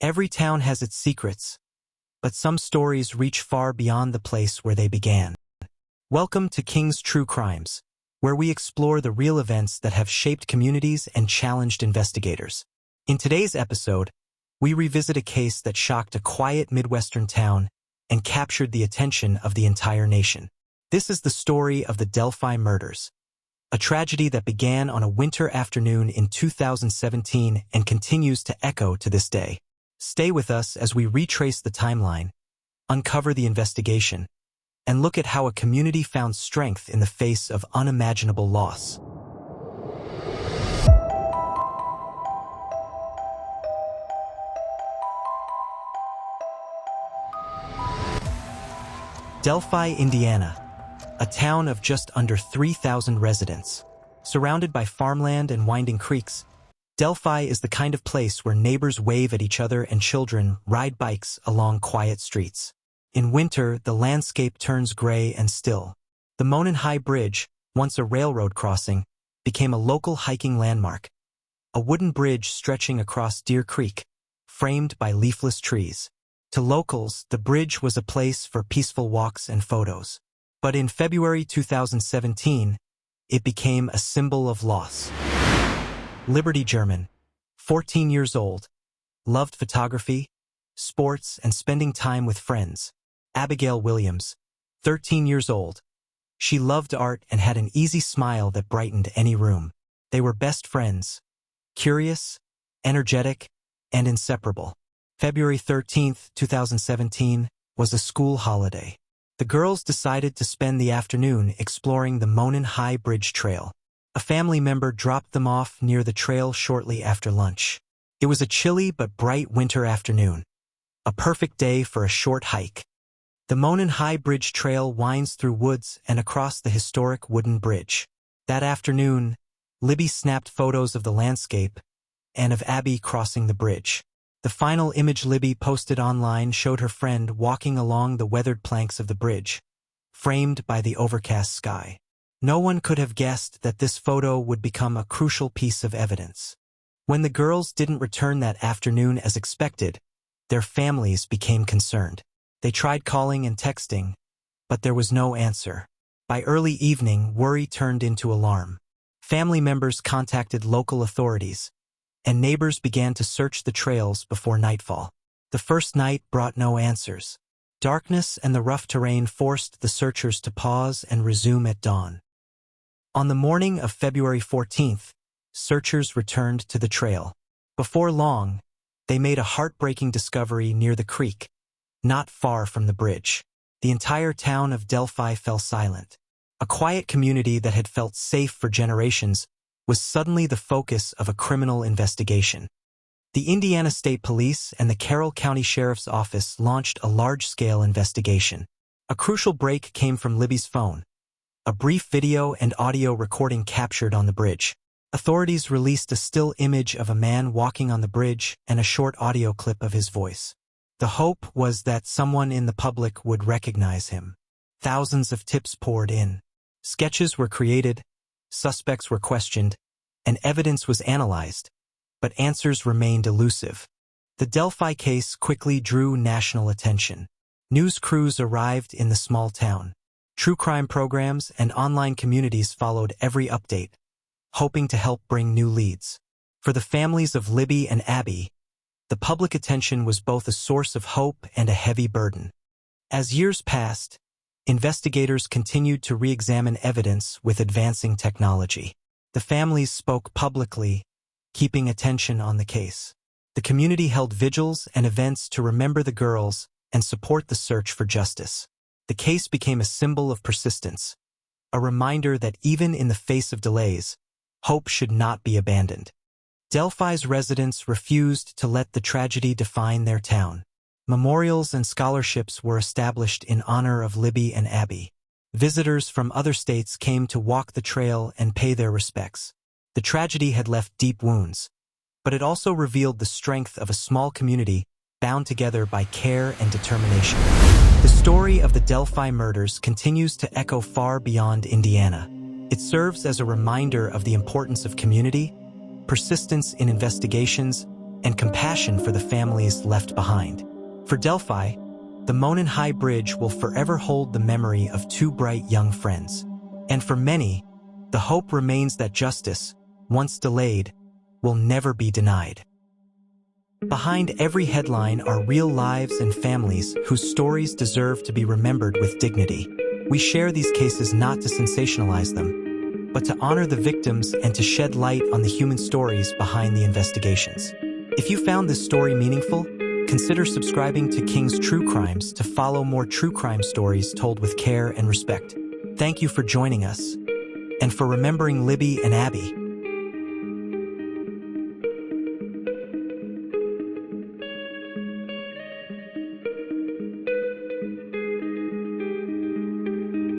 Every town has its secrets, but some stories reach far beyond the place where they began. Welcome to King's True Crimes, where we explore the real events that have shaped communities and challenged investigators. In today's episode, we revisit a case that shocked a quiet Midwestern town and captured the attention of the entire nation. This is the story of the Delphi Murders, a tragedy that began on a winter afternoon in 2017 and continues to echo to this day. Stay with us as we retrace the timeline, uncover the investigation, and look at how a community found strength in the face of unimaginable loss. Delphi, Indiana, a town of just under 3,000 residents. Surrounded by farmland and winding creeks, Delphi is the kind of place where neighbors wave at each other and children ride bikes along quiet streets. In winter, the landscape turns gray and still. The Monon High Bridge, once a railroad crossing, became a local hiking landmark. A wooden bridge stretching across Deer Creek, framed by leafless trees. To locals, the bridge was a place for peaceful walks and photos. But in February 2017, it became a symbol of loss. Libby German, 14 years old, loved photography, sports, and spending time with friends. Abigail Williams, 13 years old. She loved art and had an easy smile that brightened any room. They were best friends, curious, energetic, and inseparable. February 13, 2017, was a school holiday. The girls decided to spend the afternoon exploring the Monon High Bridge trail. A family member dropped them off near the trail shortly after lunch. It was a chilly but bright winter afternoon, a perfect day for a short hike. The Monon High Bridge trail winds through woods and across the historic wooden bridge. That afternoon, Libby snapped photos of the landscape and of Abby crossing the bridge. The final image Libby posted online showed her friend walking along the weathered planks of the bridge, framed by the overcast sky. No one could have guessed that this photo would become a crucial piece of evidence. When the girls didn't return that afternoon as expected, their families became concerned. They tried calling and texting, but there was no answer. By early evening, worry turned into alarm. Family members contacted local authorities, and neighbors began to search the trails before nightfall. The first night brought no answers. Darkness and the rough terrain forced the searchers to pause and resume at dawn. On the morning of February 14th, searchers returned to the trail. Before long, they made a heartbreaking discovery near the creek, not far from the bridge. The entire town of Delphi fell silent. A quiet community that had felt safe for generations was suddenly the focus of a criminal investigation. The Indiana State Police and the Carroll County Sheriff's Office launched a large-scale investigation. A crucial break came from Libby's phone. A brief video and audio recording captured on the bridge. Authorities released a still image of a man walking on the bridge and a short audio clip of his voice. The hope was that someone in the public would recognize him. Thousands of tips poured in. Sketches were created, suspects were questioned, and evidence was analyzed, but answers remained elusive. The Delphi case quickly drew national attention. News crews arrived in the small town. True crime programs and online communities followed every update, hoping to help bring new leads. For the families of Libby and Abby, the public attention was both a source of hope and a heavy burden. As years passed, investigators continued to re-examine evidence with advancing technology. The families spoke publicly, keeping attention on the case. The community held vigils and events to remember the girls and support the search for justice. The case became a symbol of persistence, a reminder that even in the face of delays, hope should not be abandoned. Delphi's residents refused to let the tragedy define their town. Memorials and scholarships were established in honor of Libby and Abby. Visitors from other states came to walk the trail and pay their respects. The tragedy had left deep wounds, but it also revealed the strength of a small community bound together by care and determination. The story of the Delphi Murders continues to echo far beyond Indiana. It serves as a reminder of the importance of community, persistence in investigations, and compassion for the families left behind. For Delphi, the Monon High Bridge will forever hold the memory of two bright young friends. And for many, the hope remains that justice, once delayed, will never be denied. Behind every headline are real lives and families whose stories deserve to be remembered with dignity. We share these cases not to sensationalize them, but to honor the victims and to shed light on the human stories behind the investigations. If you found this story meaningful, consider subscribing to King's True Crimes to follow more true crime stories told with care and respect. Thank you for joining us, and for remembering Libby and Abby.